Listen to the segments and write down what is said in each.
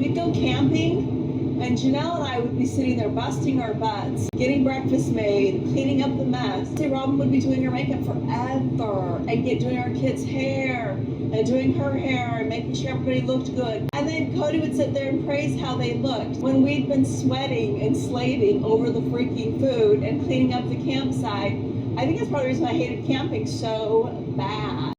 we'd go camping, and Janelle and I would be sitting there busting our butts, getting breakfast made, cleaning up the mess. Robyn would be doing her makeup forever, and doing our kids' hair, and doing her hair, and making sure everybody looked good. And then Kody would sit there and praise how they looked when we'd been sweating and slaving over the freaking food and cleaning up the campsite. I think that's part of the reason I hated camping so bad.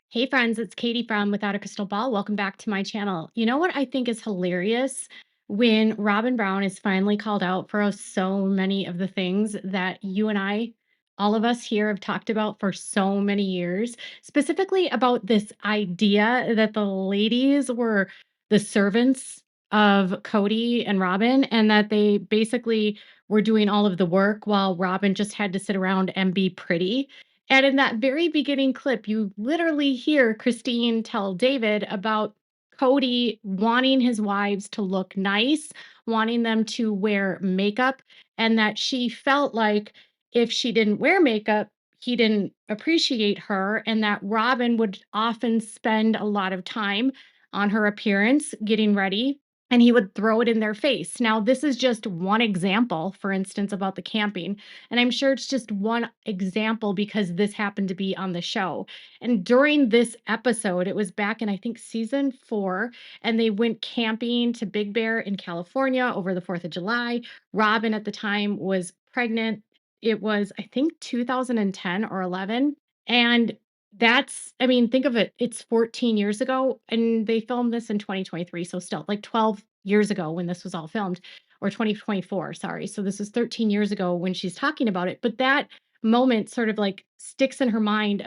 Hey friends, it's Katie from Without a Crystal Ball. Welcome back to my channel. You know what I think is hilarious? When Robyn Brown is finally called out for so many of the things that you and I, all of us here, have talked about for so many years, specifically about this idea that the ladies were the servants of Kody and Robyn, and that they basically were doing all of the work while Robyn just had to sit around and be pretty. And in that very beginning clip, you literally hear Christine tell David about Kody wanting his wives to look nice, wanting them to wear makeup, and that she felt like if she didn't wear makeup, he didn't appreciate her, and that Robyn would often spend a lot of time on her appearance, getting ready, and he would throw it in their face. Now, this is just one example, for instance, about the camping. And I'm sure it's just one example because this happened to be on the show. And during this episode, it was back in, I think, season 4, and they went camping to Big Bear in California over the 4th of July. Robyn at the time was pregnant. It was, I think, 2010 or 11. And I mean, think of it. It's 14 years ago, and they filmed this in 2023. So still like 12 years ago when this was all filmed, or 2024, sorry. So this is 13 years ago when she's talking about it. But that moment sort of like sticks in her mind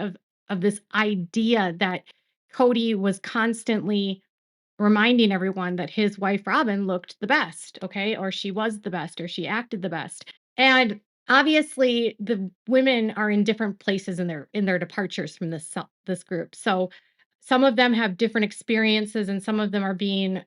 of this idea that Kody was constantly reminding everyone that his wife Robyn looked the best, okay? Or she was the best, or she acted the best. And obviously the women are in different places in their departures from this group. So some of them have different experiences, and some of them are being,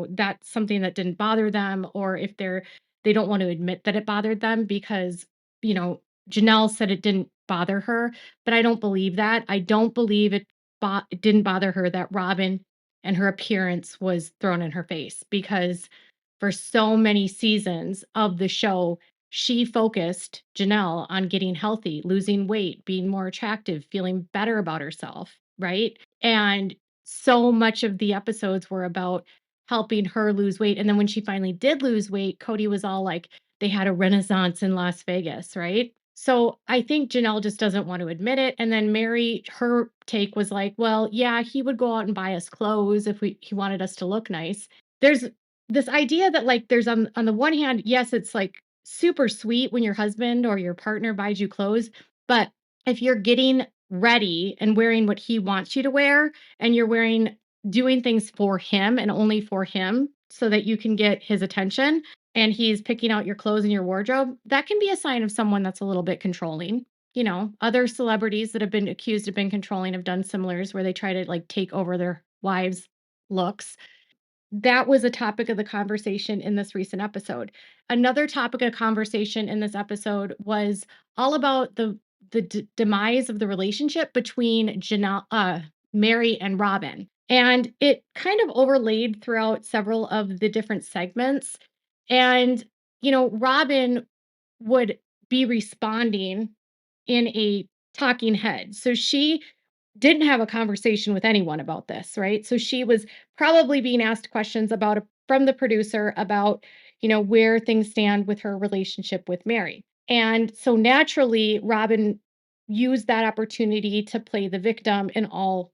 that's something that didn't bother them, or if they don't want to admit that it bothered them because, Janelle said it didn't bother her, but I don't believe that. I don't believe it didn't bother her that Robyn and her appearance was thrown in her face, because for so many seasons of the show, she focused, Janelle, on getting healthy, losing weight, being more attractive, feeling better about herself, right? And so much of the episodes were about helping her lose weight. And then when she finally did lose weight, Kody was all like, they had a renaissance in Las Vegas, right? So I think Janelle just doesn't want to admit it. And then Meri, her take was like, well, yeah, he would go out and buy us clothes if he wanted us to look nice. There's this idea that like there's on the one hand, yes, it's like super sweet when your husband or your partner buys you clothes, but if you're getting ready and wearing what he wants you to wear, and you're doing things for him and only for him so that you can get his attention, and he's picking out your clothes and your wardrobe, that can be a sign of someone that's a little bit controlling. Other celebrities that have been accused of being controlling have done similars where they try to like take over their wives' looks. That was a topic of the conversation in this recent episode. Another topic of conversation in this episode was all about the demise of the relationship between Meri and Robyn. And it kind of overlaid throughout several of the different segments. And, Robyn would be responding in a talking head. So she didn't have a conversation with anyone about this, right? So she was probably being asked questions from the producer about, where things stand with her relationship with Meri. And so naturally, Robyn used that opportunity to play the victim in all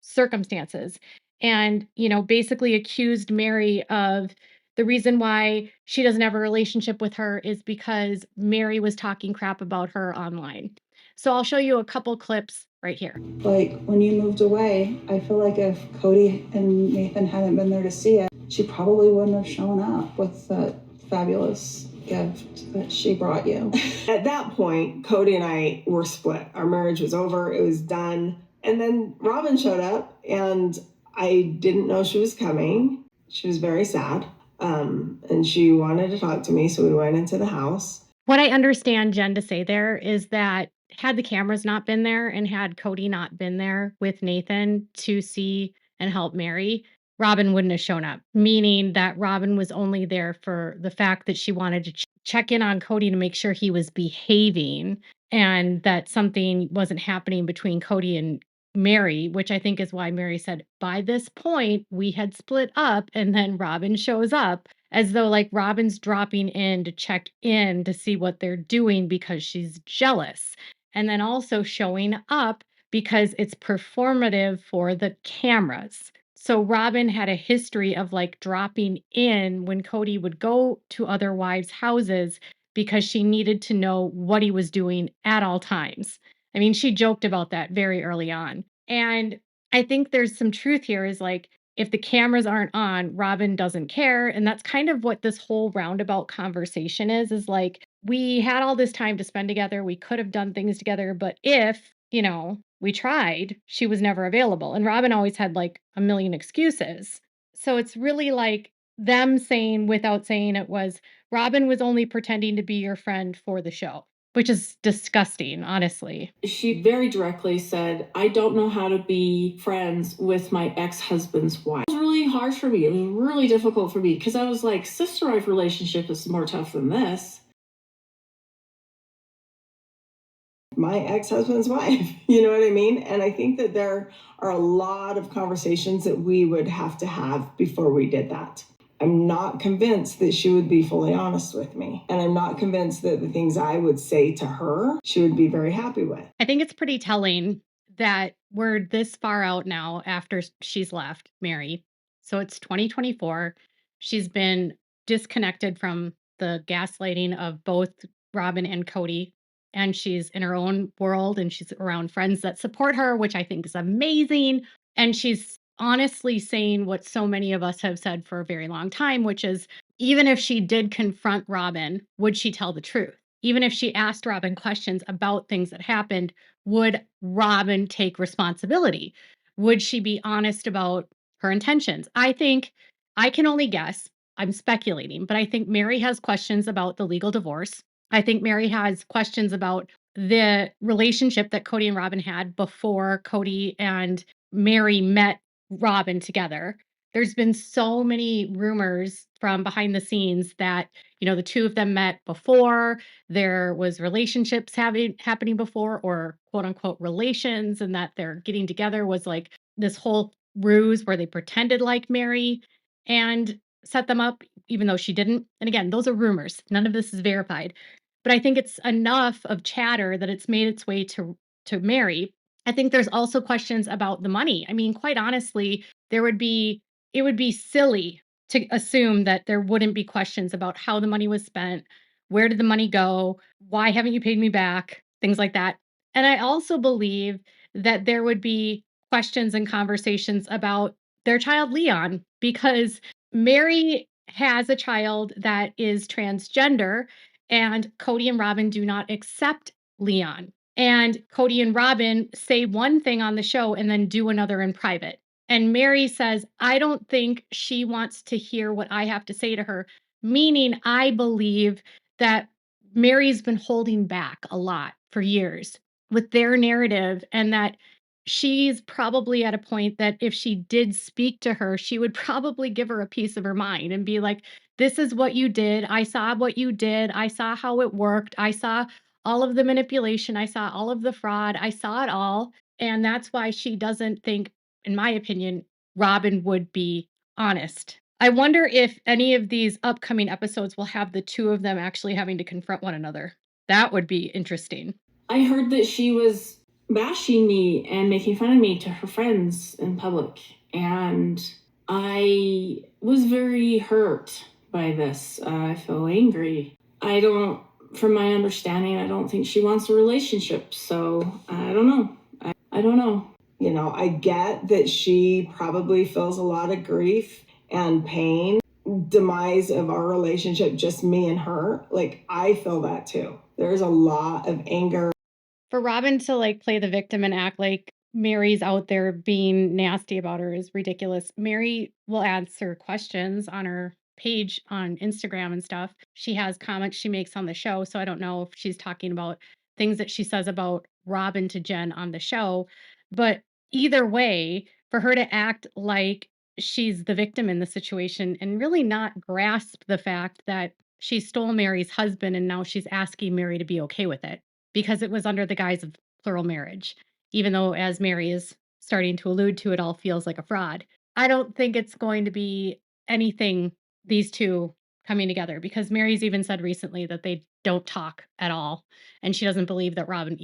circumstances, and, basically accused Meri of the reason why she doesn't have a relationship with her is because Meri was talking crap about her online. So I'll show you a couple clips right here. Like when you moved away, I feel like if Kody and Nathan hadn't been there to see it, she probably wouldn't have shown up with that fabulous gift that she brought you? At that point, Kody and I were split. Our marriage was over. It was done. And then Robyn showed up, and I didn't know she was coming. She was very sad. And she wanted to talk to me, so we went into the house. What I understand Jen to say there is that had the cameras not been there and had Kody not been there with Nathan to see and help Meri, Robyn wouldn't have shown up, meaning that Robyn was only there for the fact that she wanted to check in on Kody to make sure he was behaving and that something wasn't happening between Kody and Meri, which I think is why Meri said, by this point, we had split up, and then Robyn shows up as though like Robyn's dropping in to check in to see what they're doing because she's jealous. And then also showing up because it's performative for the cameras. So Robyn had a history of like dropping in when Kody would go to other wives' houses because she needed to know what he was doing at all times. I mean, she joked about that very early on. And I think there's some truth here is like, if the cameras aren't on, Robyn doesn't care. And that's kind of what this whole roundabout conversation is like, we had all this time to spend together. We could have done things together. But if, we tried, she was never available. And Robyn always had like a million excuses. So it's really like them saying without saying it was Robyn was only pretending to be your friend for the show, which is disgusting, honestly. She very directly said, I don't know how to be friends with my ex-husband's wife. It was really hard for me. It was really difficult for me because I was like, sister-wife relationship is more tough than this. My ex-husband's wife, you know what I mean? And I think that there are a lot of conversations that we would have to have before we did that. I'm not convinced that she would be fully honest with me. And I'm not convinced that the things I would say to her, she would be very happy with. I think it's pretty telling that we're this far out now after she's left Meri. So it's 2024. She's been disconnected from the gaslighting of both Robyn and Kody. And she's in her own world and she's around friends that support her, which I think is amazing. And she's honestly saying what so many of us have said for a very long time, which is even if she did confront Robyn, would she tell the truth? Even if she asked Robyn questions about things that happened, would Robyn take responsibility? Would she be honest about her intentions? I think I can only guess. I'm speculating, but I think Meri has questions about the legal divorce. I think Meri has questions about the relationship that Kody and Robyn had before Kody and Meri met Robyn together. There's been so many rumors from behind the scenes that, the two of them met before, there was relationships happening before, or quote unquote relations, and that they're getting together was like this whole ruse where they pretended like Meri and set them up, even though she didn't. And again, those are rumors. None of this is verified. But I think it's enough of chatter that it's made its way to Meri. I think there's also questions about the money. I mean, quite honestly, it would be silly to assume that there wouldn't be questions about how the money was spent, where did the money go, why haven't you paid me back, things like that. And I also believe that there would be questions and conversations about their child Leon, because Meri has a child that is transgender and Kody and Robyn do not accept Leon. And Kody and Robyn say one thing on the show and then do another in private. And Meri says, I don't think she wants to hear what I have to say to her, meaning I believe that Meri's been holding back a lot for years with their narrative, and that she's probably at a point that if she did speak to her, she would probably give her a piece of her mind and be like, this is what you did. I saw what you did. I saw how it worked. I saw all of the manipulation. I saw all of the fraud. I saw it all. And that's why she doesn't think, in my opinion, Robyn would be honest. I wonder if any of these upcoming episodes will have the two of them actually having to confront one another. That would be interesting. I heard that she was bashing me and making fun of me to her friends in public. And I was very hurt by this. I feel angry. From my understanding, I don't think she wants a relationship. So I don't know. I don't know. I get that she probably feels a lot of grief and pain demise of our relationship, just me and her, like, I feel that too. There's a lot of anger. For Robyn to like play the victim and act like Meri's out there being nasty about her is ridiculous. Meri will answer questions on her page on Instagram and stuff. She has comments she makes on the show. So I don't know if she's talking about things that she says about Robyn to Jen on the show. But either way, for her to act like she's the victim in the situation and really not grasp the fact that she stole Meri's husband and now she's asking Meri to be okay with it because it was under the guise of plural marriage, even though, as Meri is starting to allude to, it all feels like a fraud. I don't think it's going to be anything, these two coming together, because Meri's even said recently that they don't talk at all. And she doesn't believe that Robyn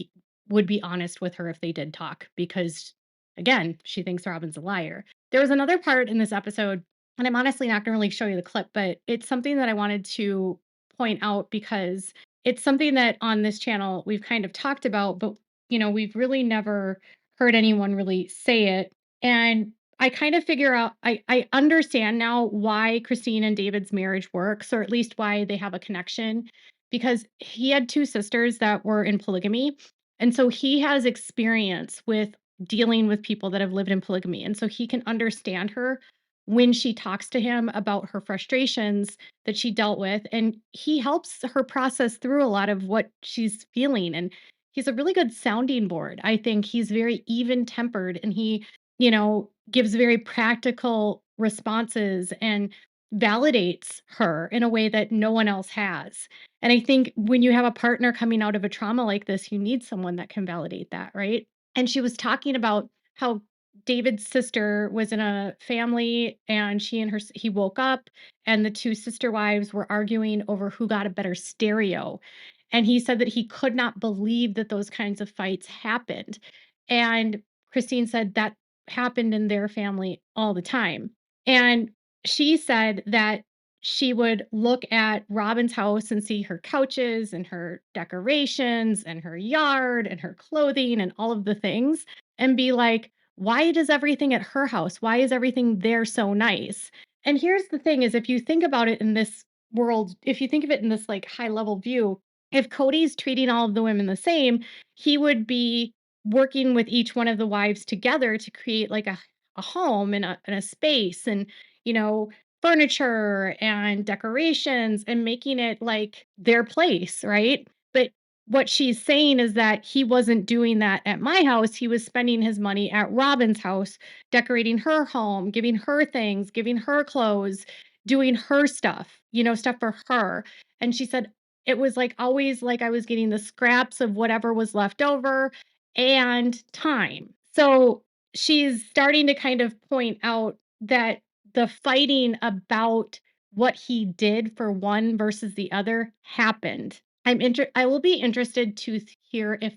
would be honest with her if they did talk, because, again, she thinks Robyn's a liar. There was another part in this episode, and I'm honestly not going to really show you the clip, but it's something that I wanted to point out because it's something that on this channel we've kind of talked about, but we've really never heard anyone really say it. And I kind of figure out, I understand now why Christine and David's marriage works, or at least why they have a connection, because he had two sisters that were in polygamy. And so he has experience with dealing with people that have lived in polygamy. And so he can understand her when she talks to him about her frustrations that she dealt with, and he helps her process through a lot of what she's feeling, and he's a really good sounding board. I think he's very even-tempered, and he, gives very practical responses and validates her in a way that no one else has. And I think when you have a partner coming out of a trauma like this, you need someone that can validate that, right? And she was talking about how David's sister was in a family and he woke up and the two sister wives were arguing over who got a better stereo. And he said that he could not believe that those kinds of fights happened. And Christine said that happened in their family all the time. And she said that she would look at Robyn's house and see her couches and her decorations and her yard and her clothing and all of the things and be like, why does everything at her house, why is everything there so nice? And here's the thing is, if you think about it in this world, if you think of it in this like high level view, if Kody's treating all of the women the same, he would be working with each one of the wives together to create like a home and a space and, you know, furniture and decorations and making it like their place, right? But what she's saying is that he wasn't doing that at my house. He was spending his money at Robyn's house, decorating her home, giving her things, giving her clothes, doing her stuff, stuff for her. And she said it was like always like I was getting the scraps of whatever was left over and time. So she's starting to kind of point out that the fighting about what he did for one versus the other happened. I will be interested to hear if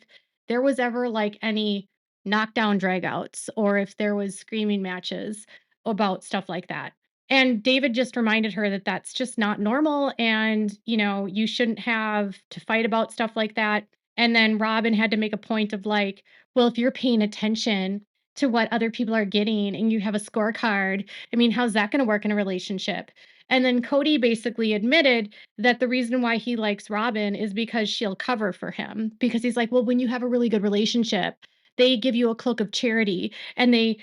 there was ever like any knockdown dragouts or if there was screaming matches about stuff like that. And David just reminded her that that's just not normal and, you shouldn't have to fight about stuff like that. And then Robyn had to make a point of like, well, if you're paying attention to what other people are getting and you have a scorecard, I mean, how's that going to work in a relationship? And then Kody basically admitted that the reason why he likes Robyn is because she'll cover for him. Because he's like, well, when you have a really good relationship, they give you a cloak of charity and they,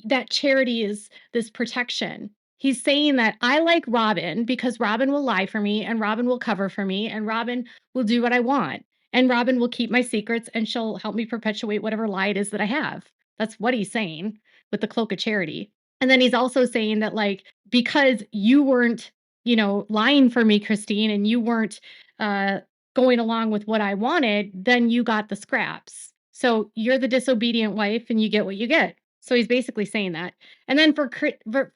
that charity is this protection. He's saying that I like Robyn because Robyn will lie for me and Robyn will cover for me and Robyn will do what I want. And Robyn will keep my secrets and she'll help me perpetuate whatever lie it is that I have. That's what he's saying with the cloak of charity. And then he's also saying that, like, because you weren't, lying for me, Christine, and you weren't uh, going along with what I wanted, then you got the scraps. So you're the disobedient wife and you get what you get. So he's basically saying that. And then for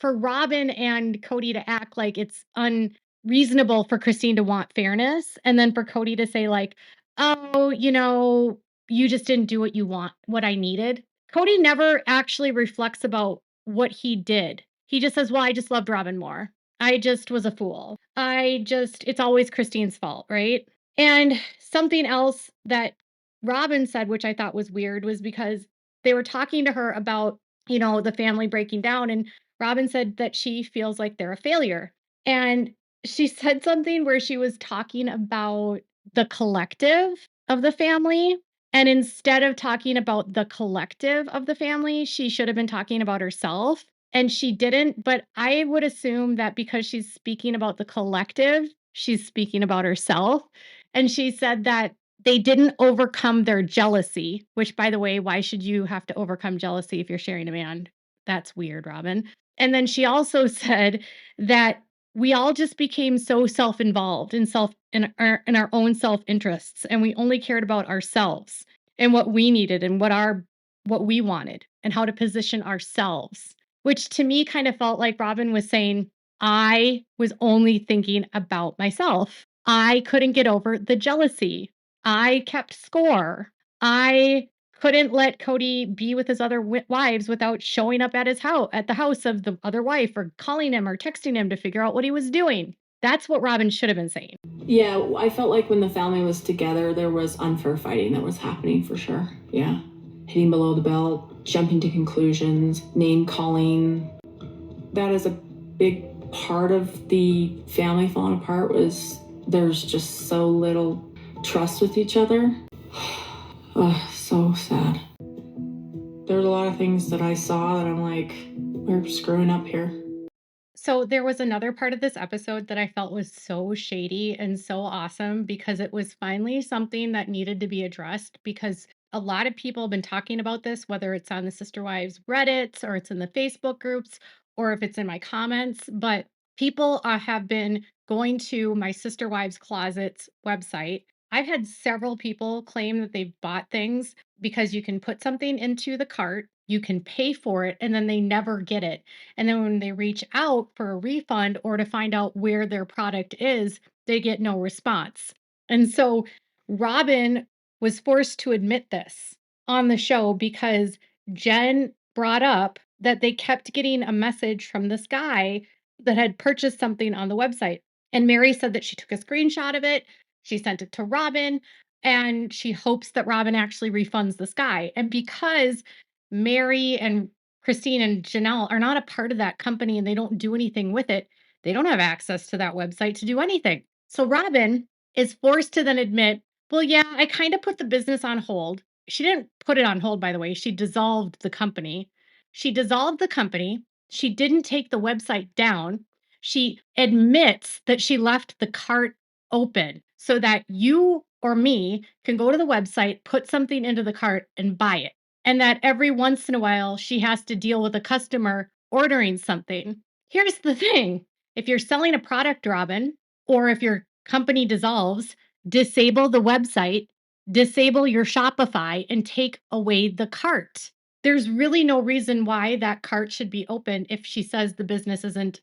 Robyn and Kody to act like it's unreasonable for Christine to want fairness, and then for Kody to say, like, oh, you just didn't do what I needed. Kody never actually reflects about what he did. He just says, well, I just loved Robyn more. I just was a fool. It's always Christine's fault, right? And something else that Robyn said, which I thought was weird, was because they were talking to her about, the family breaking down. And Robyn said that she feels like they're a failure. And she said something where she was talking about the collective of the family. And instead of talking about the collective of the family, she should have been talking about herself. And she didn't. But I would assume that because she's speaking about the collective, she's speaking about herself. And she said that they didn't overcome their jealousy, which, by the way, why should you have to overcome jealousy if you're sharing a man? That's weird, Robyn. And then she also said that we all just became so self-involved in our own self-interests, and we only cared about ourselves and what we needed and what we wanted and how to position ourselves, which to me kind of felt like Robyn was saying, I was only thinking about myself. I couldn't get over the jealousy. I kept score. I couldn't let Kody be with his other wives without showing up at his house, at the house of the other wife, or calling him or texting him to figure out what he was doing. That's what Robyn should have been saying. Yeah, I felt like when the family was together, there was unfair fighting that was happening for sure. Yeah. Hitting below the belt, jumping to conclusions, name calling. That is a big part of the family falling apart, was there's just so little trust with each other. Oh, so sad. There's a lot of things that I saw that I'm like, we're screwing up here. So there was another part of this episode that I felt was so shady and so awesome because it was finally something that needed to be addressed, because a lot of people have been talking about this, whether it's on the Sister Wives Reddits or it's in the Facebook groups or if it's in my comments. But people have been going to my Sister Wives Closets website. I've had several people claim that they've bought things because you can put something into the cart, you can pay for it, and then they never get it. And then when they reach out for a refund or to find out where their product is, they get no response. And so Robyn was forced to admit this on the show because Jen brought up that they kept getting a message from this guy that had purchased something on the website. And Meri said that she took a screenshot of it, she sent it to Robyn, and she hopes that Robyn actually refunds this guy. And because Meri and Christine and Janelle are not a part of that company and they don't do anything with it, they don't have access to that website to do anything. So Robyn is forced to then admit, well, yeah, I kind of put the business on hold. She didn't put it on hold, by the way. She dissolved the company. She dissolved the company. She didn't take the website down. She admits that she left the cart open so that you or me can go to the website, put something into the cart, and buy it. And that every once in a while, she has to deal with a customer ordering something. Here's the thing. If you're selling a product, Robyn, or if your company dissolves, disable the website, disable your Shopify, and take away the cart. There's really no reason why that cart should be open if she says the business isn't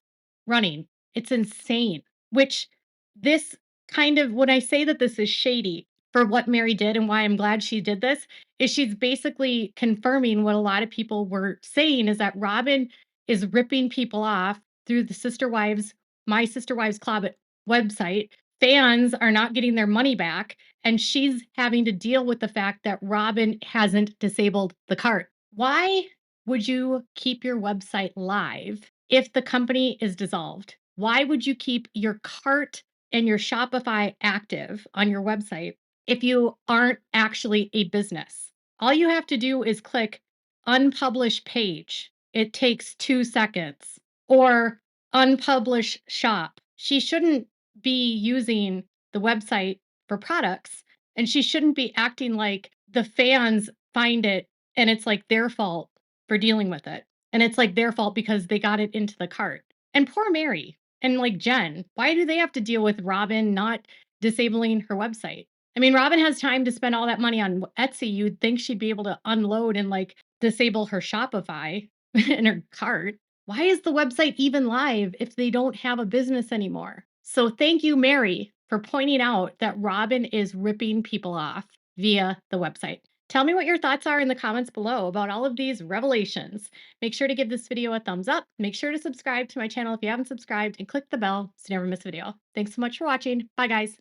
running. It's insane. Which this kind of, when I say that this is shady for what Meri did and why I'm glad she did this, is she's basically confirming what a lot of people were saying, is that Robyn is ripping people off through the Sister Wives, my Sister Wives Club website. Fans are not getting their money back, and she's having to deal with the fact that Robyn hasn't disabled the cart. Why would you keep your website live if the company is dissolved? Why would you keep your cart and your Shopify active on your website if you aren't actually a business? All you have to do is click unpublish page. It takes 2 seconds. Or unpublish shop. She shouldn't be using the website for products, and she shouldn't be acting like the fans find it and it's like their fault for dealing with it. And it's like their fault because they got it into the cart. And poor Meri and like Jen, why do they have to deal with Robyn not disabling her website? I mean, Robyn has time to spend all that money on Etsy. You'd think she'd be able to unload and like disable her Shopify and her cart. Why is the website even live if they don't have a business anymore? So thank you, Meri, for pointing out that Robyn is ripping people off via the website. Tell me what your thoughts are in the comments below about all of these revelations. Make sure to give this video a thumbs up. Make sure to subscribe to my channel if you haven't subscribed, and click the bell so you never miss a video. Thanks so much for watching. Bye, guys.